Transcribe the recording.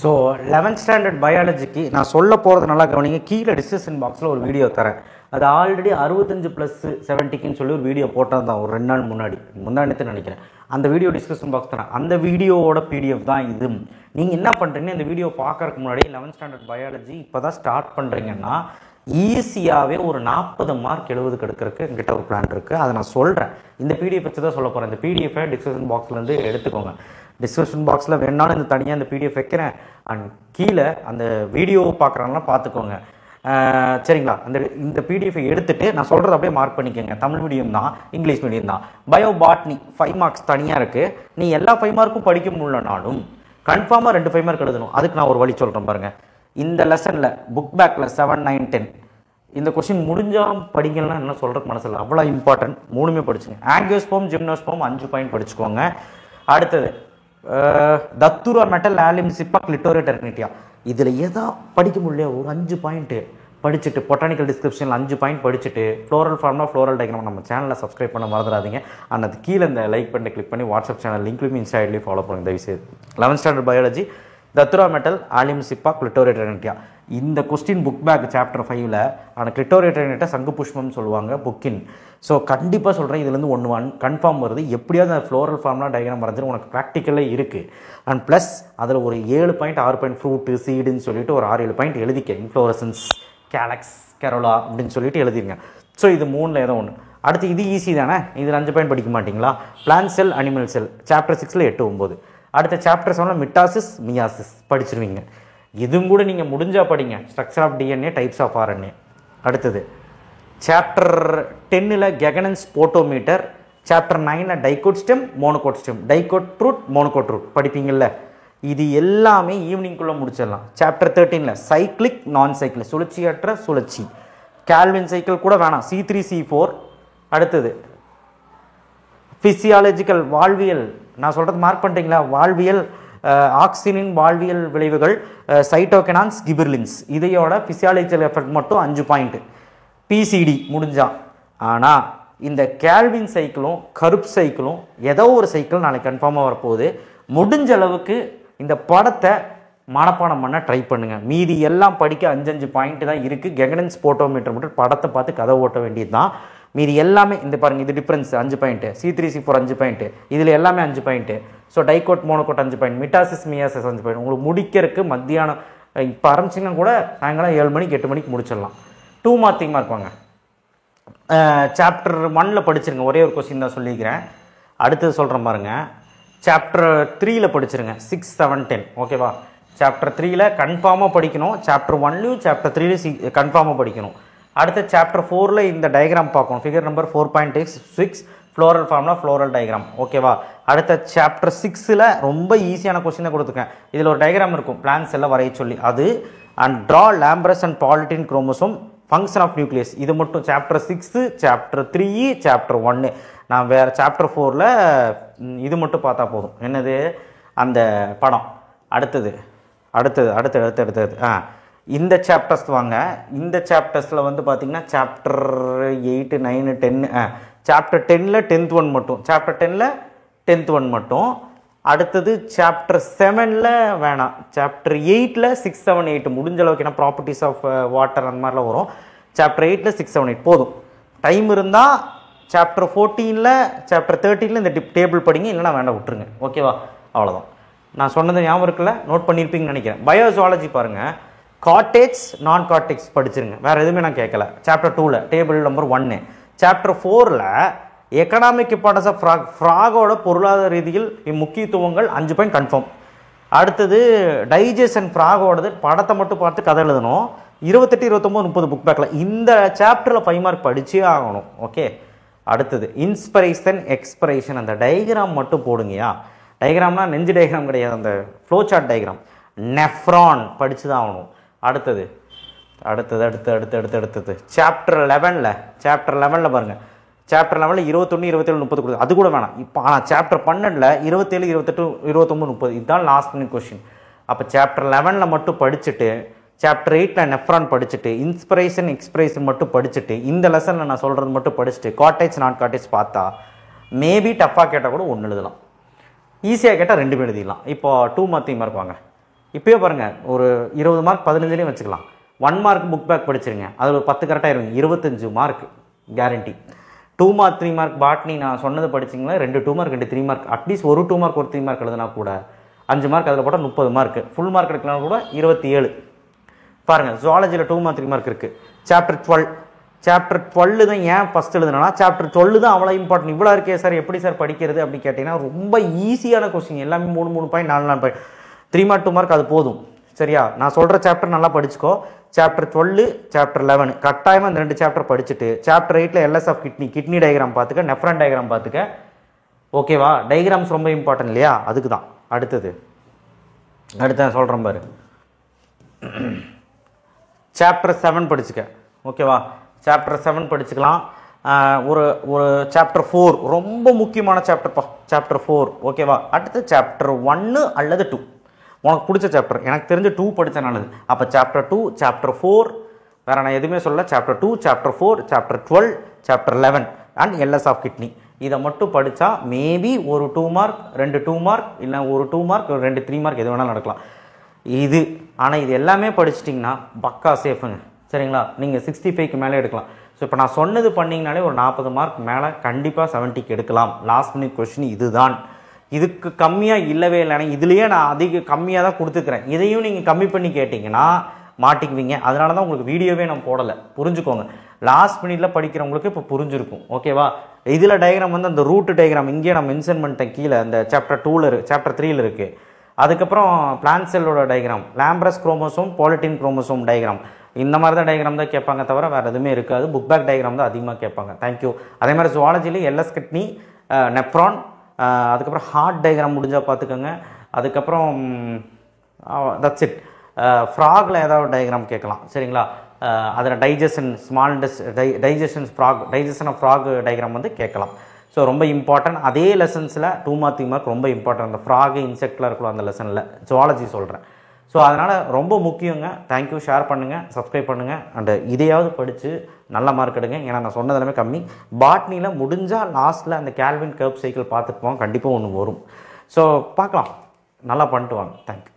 So 11th standard பயாலஜிக்கு நான் சொல்ல போகிறது நல்லா கவனிங்க. கீழே டிஸ்கிரிப்ஷன் பாக்ஸில் ஒரு வீடியோ தரேன். அது ஆல்ரெடி 65+70க்குன்னு சொல்லி ஒரு வீடியோ போட்டது தான், ஒரு 2 நாள் முன்னாடி நினைக்கிறேன். அந்த வீடியோ டிஸ்கிரிப்ஷன் பாக்ஸ் தரேன். அந்த வீடியோவோட பிடிஎஃப் தான் இது. நீங்கள் என்ன பண்ணுறீங்க, இந்த வீடியோ பார்க்கறதுக்கு முன்னாடி 11th ஸ்டாண்டர்ட் பயாலஜி இப்போ தான் ஸ்டார்ட் பண்ணுறீங்கன்னா ஈஸியாகவே ஒரு 40 மார்க் 70 எடுக்கிறதுக்கு என்கிட்ட ஒரு பிளான் இருக்குது. அதை நான் சொல்கிறேன். இந்த பிடிஎஃப் வச்சு தான் சொல்ல போகிறேன். இந்த பிடிஎஃபை டிஸ்கிரிப்ஷன் பாக்ஸ்லேருந்து எடுத்துக்கோங்க. டிஸ்கிரிப்ஷன் பாக்ஸில் வேணாலும் இந்த தனியாக இந்த பிடிஎஃப் வைக்கிறேன். அண்ட் கீழே அந்த வீடியோ பார்க்குறாங்கன்னா பார்த்துக்கோங்க, சரிங்களா? இந்த பிடிஎஃபை எடுத்துகிட்டு நான் சொல்கிறது அப்படியே மார்க் பண்ணிக்கோங்க. தமிழ் மீடியம் தான், இங்கிலீஷ் மீடியம் தான். பயோ பாட்னி 5 மார்க்ஸ் தனியாக இருக்குது. நீ எல்லா 5 மார்க்கும் படிக்க முடியலனாலும் கன்ஃபார்மாக 2 5 மார்க் எழுதணும். அதுக்கு நான் ஒரு வழி சொல்கிறேன் பாருங்கள். இந்த லெசனில் புக் பேக்கில் 7, 9, 10 இந்த கொஸ்டின் முடிஞ்சால் படிக்கலாம். என்ன சொல்கிறதுக்கு மனசில் அவ்வளோ இம்பார்ட்டன்ட். 3மே படிச்சுங்க. ஆங்கியோஸ்போம், ஜிம்னோஸ்போம் 5 பாயிண்ட் படிச்சுக்கோங்க. அடுத்தது தத்துரா மெட்டல் ஆலிம் சிப்பா கிளிட்டோரேட் டெர்னிட்டியா. இதில் எதா படிக்க முடியல ஒரு 5 பாயிண்ட்டு படிச்சுட்டு, பொட்டானிக்கல் டிஸ்கிரிப்ஷனில் 5 பாயிண்ட் படிச்சுட்டு, ஃப்ளோரல் ஃபார்ம்னா ஃப்ளோரல் டயக்ராம் நம்ம சேனலில் சப்ஸ்கிரைப் பண்ண மறந்துடாதீங்க. அண்ட் அது கீழே இந்த லைக் பண்ணி கிளிக் பண்ணி வாட்ஸ்அப் சேனல் லிங்க்லையும் இன்ஸ்டாட்லேயும் ஃபாலோ பண்ணுங்க தயவுசெய்து. 11th ஸ்டாண்டர்ட் பயாலஜி தத்துரா மெட்டல் ஆலிம் சிப்பா கிளிட்டோரேட் டெர்னிட்டியா. இந்த கொஸ்டின் புக் பேக் சாப்டர் 5ல் ஆனால் கிளிட்டோரேட் டெர்னிட்டியா சங்கு புஷ்பம்னு சொல்லுவாங்க புக்கின். ஸோ கண்டிப்பாக சொல்கிறேன், இதுலேருந்து 1 கன்ஃபார்ம் வருது. எப்படியாவது அந்த ஃப்ளோரல் ஃபார்ம்லாம் டயக்ராம் வரைஞ்சிடும். உனக்கு ப்ராக்டிக்கலே இருக்குது. அண்ட் ப்ளஸ் அதில் ஒரு 7 பாயிண்ட் 6 பாயிண்ட் ஃப்ரூட்டு சீடுன்னு சொல்லிட்டு ஒரு 6-7 பாயிண்ட் எழுதிக்க. இன்ஃப்ளோரசன்ஸ், கேலக்ஸ், கெரோலா அப்படின்னு சொல்லிட்டு எழுதிருங்க. ஸோ இது 3ல் ஏதோ ஒன்று. அடுத்து இது ஈஸி தானே, இதில் 5 பாயிண்ட் படிக்க மாட்டிங்களா? Plant cell, animal cell chapter 6ல் 8, 9. அடுத்த சாப்டர் 7ல் மிட்டாசிஸ், மியாசிஸ் படிச்சிருவீங்க. இதுவும் கூட நீங்கள் முடிஞ்சால் படிங்க. Structure of DNA, types of RNA. அடுத்தது சாப்டர் 10ல் கெகனன்ஸ் போட்டோமீட்டர், சாப்டர் 9ல் dicot stem, monocot stem, dicot root, monocot root படிப்பீங்கள்ல. இது எல்லாமே ஈவினிங்குள்ளே முடிச்சிடலாம். சாப்டர் 13ல் சைக்ளிக், நான் சைக்கிள் சுழற்சியற்ற சுழற்சி, கால்வின் சைக்கிள் கூட வேணாம், C3 C4. அடுத்தது ஃபிசியாலஜிக்கல் வாழ்வியல், நான் சொல்கிறது மார்க் பண்ணிட்டீங்களா? வாழ்வியல், ஆக்சினின் வாழ்வியல் விளைவுகள், சைட்டோகெனான்ஸ், கிபர்லின்ஸ் இதையோட ஃபிசியாலஜிக்கல் எஃபெக்ட் மட்டும் 5 பாயிண்ட். பிசிடி முடிஞ்சா. ஆனால் இந்த கால்வின் சைக்கிளும் கருப் சைக்கிளும் ஏதோ ஒரு சைக்கிள் நாளைக்கு கன்ஃபார்மாக வரப்போகுது. முடிஞ்ச அளவுக்கு இந்த படத்தை மனப்பாடம் பண்ண ட்ரை பண்ணுங்கள். மீதி எல்லாம் படிக்க 5 பாயிண்ட் தான் இருக்குது. கெகனன்ஸ் போட்டோமீட்டர் மட்டும் படத்தை பார்த்து கதை ஓட்ட வேண்டியது தான். மீதி எல்லாமே இந்த பாருங்கள், இது difference 5 point, C3 C4 5 point, இதில் எல்லாமே 5 point. So dicot, monocot 5 point, mitosis, meiosis 5 point. உங்களுக்கு முடிக்கிறதுக்கு மத்தியானம் இப்போ ஆரம்பிச்சிங்கன்னா கூட சாயங்காலம் 7 மணிக்கு 8 மணிக்கு முடிச்சிடலாம். 2 மார்க் மார்க் வாங்க. சாப்டர் 1ல் படிச்சிருங்க. ஒரே ஒரு கொஸ்டின் தான் சொல்லிக்கிறேன். அடுத்தது சொல்கிறேன் பாருங்கள். சாப்டர் 3ல் படிச்சிருங்க. 6, 7, 10 ஓகேவா? சாப்டர் 3ல் கன்ஃபார்மாக படிக்கணும். சாப்டர் 1லையும் சாப்டர் 3லையும் கன்ஃபார்மாக படிக்கணும். அடுத்த சாப்டர் 4ல் இந்த டயக்ராம் பார்க்கணும். ஃபிகர் நம்பர் 4.6 ஃப்ளோரல் ஃபார்ம்னா ஃப்ளோரல் டயக்ராம் ஓகேவா? அடுத்த சாப்டர் 6ல் ரொம்ப ஈஸியான கொஸ்டினை கொடுத்துருக்கேன். இதில் ஒரு டயக்ராம் இருக்கும், பிளான்ஸ் எல்லாம் வரைய சொல்லி அது. And draw lampbrush and polytene chromosome, function of nucleus. இது மட்டும் சாப்டர் 6, சாப்டர் 3, சாப்டர் 1. நான் வேறு சாப்டர் 4ல் இது மட்டும் பார்த்தா போதும். என்னது? அந்த படம். அடுத்தது இந்த சாப்டர்ஸ் வாங்க. இந்த சாப்டர்ஸில் வந்து பார்த்தீங்கன்னா சாப்டர் 8, 9, 10. சாப்டர் 10ல் 10th 1 மட்டும். சாப்டர் 10ல் 10th 1 மட்டும். அடுத்தது சாப்டர் 7ல் வேணாம். சாப்டர் 8ல் 6, 7, 8 முடிஞ்ச அளவுக்கு. ஏன்னா ப்ராப்பர்ட்டிஸ் ஆஃப் வாட்டர் அந்த மாதிரிலாம் வரும். சாப்டர் 8ல் 6, 7, 8 போதும். டைம் இருந்தால் சாப்டர் 14ல், சாப்டர் 13ல் இந்த டேபிள் படிங்க, இல்லைனா வேண்டாம் விட்டுருங்க ஓகேவா? அவ்வளோதான். நான் சொன்னது ஞாபகம் இருக்குல்ல? நோட் பண்ணியிருப்பீங்கன்னு நினைக்கிறேன். பயோஜுவாலஜி பாருங்கள். கார்டெக்ஸ், நான் கார்டெக்ஸ் படிச்சிருங்க. வேறு எதுவுமே நான் கேட்கல. சாப்டர் 2ல் டேபிள் நம்பர் 1. சாப்டர் 4ல் எக்கனாமிக் இம்பார்ட்டன்ஸ் ஆஃப் ஃப்ராகோட பொருளாதார ரீதியில் முக்கியத்துவங்கள் 5 பாயிண்ட் கன்ஃபார்ம். அடுத்தது டைஜஷன் ஃப்ராகோடது படத்தை மட்டும் பார்த்து கதை எழுதணும். 28, 29, 30 புக் பேக்கில். இந்த சாப்டரில் 5 மார்க் படிச்சே ஆகணும் ஓகே? அடுத்தது இன்ஸ்பிரேஷன், எக்ஸ்பிரேஷன். அந்த டயக்ராம் மட்டும் போடுங்கயா. டயக்ராம்னா நெஞ்சு டயக்ராம் கிடையாது, அந்த ஃப்ளோ சார்ட் டயக்ராம். நெஃப்ரான் படித்து தான் ஆகணும். அடுத்தது சாப்டர் 11ல் பாருங்கள். சாப்டர் 11ல் 21, 27, 30 கொடுத்து அது கூட வேணாம் இப்போ. ஆனால் சாப்டர் 12ல் 27, 28, 29, 30 இதுதான் லாஸ்ட் மினிட் கொஸ்டின். அப்போ சாப்டர் 11ல் மட்டும் படிச்சுட்டு, சாப்டர் 8ல் நெஃப்ரான் படிச்சுட்டு, இன்ஸ்பிரேஷன், எக்ஸ்பிரேஷன் மட்டும் படிச்சுட்டு, இந்த லெசனில் நான் சொல்கிறது மட்டும் படிச்சுட்டு, கார்டெக்ஸ், நான் கார்டெக்ஸ் பார்த்தா மேபி டஃப்பாக கேட்டால் கூட 1 எழுதலாம். ஈஸியாக கேட்டால் 2 எழுதிடலாம். இப்போ 2 மார்க் வாங்க. இப்போயே பாருங்கள் ஒரு 20 மார்க் 15லேயும் வச்சுக்கலாம். 1 மார்க் புக் பேக் படிச்சிருங்க, அதில் ஒரு 10 கரெக்டாக இருங்க, 25 mark guarantee. 2 mark 3 mark botany நான் சொன்னது படிச்சிங்களா, 2 2 மார்க் 2 3 மார்க், அட்லீஸ்ட் ஒரு 2 மார்க் ஒரு 3 மார்க் எழுதுனா கூட 5 மார்க் அதில் போட்டால் 30 மார்க், ஃபுல் மார்க் எடுக்கலாம் கூட 27. பாருங்கள் ஜுவாலஜியில் 2 மார்க் 3 மார்க் இருக்குது. சாப்டர் 12 தான் ஏன் ஃபஸ்ட் எழுதுனா, சாப்டர் 12 தான் அவ்வளோ இம்பார்ட்டன்ட். இவ்வளோ இருக்கே சார் எப்படி சார் படிக்கிறது அப்படின்னு கேட்டிங்கன்னா ரொம்ப ஈஸியான கொஸ்டின், எல்லாமே 3 பாயிண்ட் 4 பாயிண்ட், 3 மார்க் 2 மார்க் அது போதும். சரியா, நான் சொல்கிற சாப்டர் நல்லா படிச்சுக்கோ. சாப்டர் 12 சாப்டர் 11 கட்டாயமாக இந்த 2 சாப்டர் படிச்சுட்டு chapter 8 LS of kidney diagram பார்த்துக்க, நெஃப்ரான் டயக்ராம் பார்த்துக்க. ஓகேவா, டயக்ராம்ஸ் ரொம்ப இம்பார்ட்டன்ட் இல்லையா, அதுக்கு தான். அடுத்து சொல்கிறேன் பாரு, சாப்டர் 7 படிச்சுக்க. ஓகேவா, சாப்டர் 7 படிச்சுக்கலாம். ஒரு சாப்டர் 4 ரொம்ப முக்கியமான சாப்டர்ப்பா, சாப்டர் 4. ஓகேவா, அடுத்து சாப்டர் 1 அல்லது 2 உனக்கு பிடிச்ச சாப்டர். எனக்கு தெரிஞ்ச 2 படித்தா நல்லது. அப்போ சாப்டர் 2 சாப்டர் 4 வேறு நான் எதுவுமே சொல்ல. Chapter 2 chapter 4 chapter 12 chapter 11 and LS of kidney. இதை மட்டும் படித்தா மேபி ஒரு 2 மார்க் 2 2 மார்க் இல்லை ஒரு 2 மார்க் 2 3 மார்க் எது வேணாலும் நடக்கலாம் இது. ஆனால் இது எல்லாமே படிச்சிட்டிங்கன்னா பக்கா சேஃபுங்க. சரிங்களா, நீங்கள் 65க்கு மேலே எடுக்கலாம். ஸோ இப்போ நான் சொன்னது பண்ணிங்கனாலே ஒரு 40 மார்க் மேலே கண்டிப்பாக 70க்கு எடுக்கலாம். லாஸ்ட் மினிட் கொஸ்டின் இதுதான், இதுக்கு கம்மியாக இல்லவே இல்லைன்னா இதுலேயே நான் அதிக கம்மியாக தான் கொடுத்துக்கிறேன். இதையும் நீங்கள் கம்மி பண்ணி கேட்டிங்கன்னா மாட்டிக்குவீங்க. அதனால தான் உங்களுக்கு வீடியோவே நான் போடலை, புரிஞ்சுக்கோங்க. லாஸ்ட் மினிட்டில் படிக்கிறவங்களுக்கு இப்போ புரிஞ்சிருக்கும். ஓகேவா, இதில் டயக்ராம் வந்து அந்த ரூட் டயக்ராம் இங்கேயே நான் மென்ஷன் பண்ணிட்டேன், கீழே அந்த சாப்டர் 2 சாப்டர் 3 இருக்குது. அதுக்கப்புறம் பிளான்ட் செல்லோட diagram, lampbrush chromosome polytene chromosome diagram, இந்த மாதிரி தான் டயக்ராம் தான் கேட்பாங்க, தவிர வேறு எதுவுமே இருக்காது. புக் பேக் டயக்ராம் தான் அதிகமாக கேட்பாங்க. தேங்க்யூ. அதே மாதிரி ஜுவாலஜியில் எல்எஸ் கிட்னி, நெப்ரான், அதுக்கப்புறம் ஹார்ட் டயக்ராம் முடிஞ்சால் பார்த்துக்கோங்க. அதுக்கப்புறம் தட்ஸ் இட். ஃப்ராகில் ஏதாவது டயக்ராம் கேட்கலாம். சரிங்களா, அதில் டைஜஷன் ஆஃப் ஃப்ராக் டயக்ராம் வந்து கேட்கலாம். ஸோ ரொம்ப இம்பார்ட்டன்ட். அதே லெசன்ஸில் 2 மார்க் 3 மார்க் ரொம்ப இம்பார்ட்டன்ட். அந்த ஃப்ராக் இன்செக்ட்லாம் இருக்கலாம் அந்த லெசனில், ஜுவாலஜி சொல்கிறேன். ஸோ அதனால் ரொம்ப முக்கியங்க. தேங்க்யூ. ஷேர் பண்ணுங்கள், சப்ஸ்கிரைப் பண்ணுங்கள், அண்டு இதையாவது படித்து நல்ல மார்க் எடுங்க. ஏன்னா நான் சொன்னது எல்லாமே கம்மி. பாட்னியில் முடிஞ்சால் லாஸ்ட்டில் அந்த கேல்வின் கர்வ் சைக்கிள் பார்த்துட்டு போவோம், கண்டிப்பாக ஒன்று வரும். ஸோ பார்க்கலாம், நல்லா பண்ணிட்டு வாங்க. தேங்க்யூ.